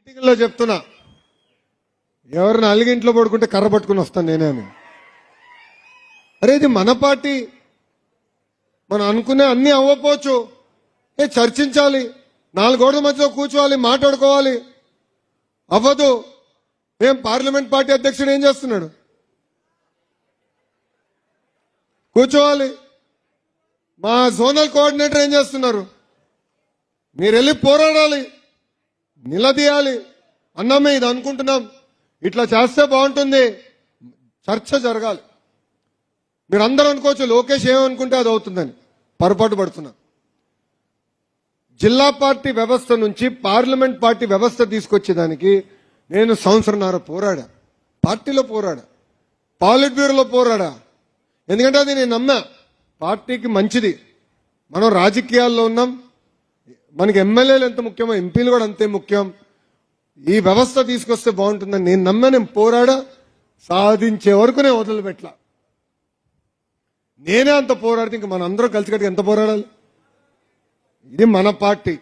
మీటింగ్లో చెప్తున్నా, ఎవరిని అలిగింట్లో పడుకుంటే కర్ర పట్టుకుని వస్తాను నేనే అని. అరే ఇది మన పార్టీ, మనం అనుకునే అన్ని అవ్వకపోవచ్చు, చర్చించాలి, 4 గోడల మధ్యలో కూర్చోవాలి, మాట్లాడుకోవాలి. అవ్వదు. ఏం పార్లమెంట్ పార్టీ అధ్యక్షుడు ఏం చేస్తున్నాడు? కూర్చోవాలి. మా జోనల్ కోఆర్డినేటర్ ఏం చేస్తున్నారు? మీరు వెళ్ళి పోరాడాలి, నిలదీయాలి. అన్నామే ఇది అనుకుంటున్నాం, ఇట్లా చేస్తే బాగుంటుంది, చర్చ జరగాలి. మీరు అందరూ అనుకోవచ్చు లోకేష్ ఏమనుకుంటే అది అవుతుందని. పొరపాటు పడుతున్నా. జిల్లా పార్టీ వ్యవస్థ నుంచి పార్లమెంట్ పార్టీ వ్యవస్థ తీసుకొచ్చేదానికి నేను సంవత్సరంన్నర పోరాడా. పార్టీలో పోరాడా, పాలిట్ బ్యూరోలో పోరాడా. ఎందుకంటే అది నేను నమ్మా, పార్టీకి మంచిది. మనం రాజకీయాల్లో ఉన్నాం, మనకి ఎమ్మెల్యేలు ఎంత ముఖ్యమో ఎంపీలు కూడా అంతే ముఖ్యం. ఈ వ్యవస్థ తీసుకొస్తే బాగుంటుందని నేను నమ్మా, నేను పోరాడా. సాధించే వరకు నేను వదిలిపెట్టలా. నేనే అంత పోరాడితే ఇంక మన అందరం కలిసికట్టుగా ఎంత పోరాడాలి? ఇది మన పార్టీ.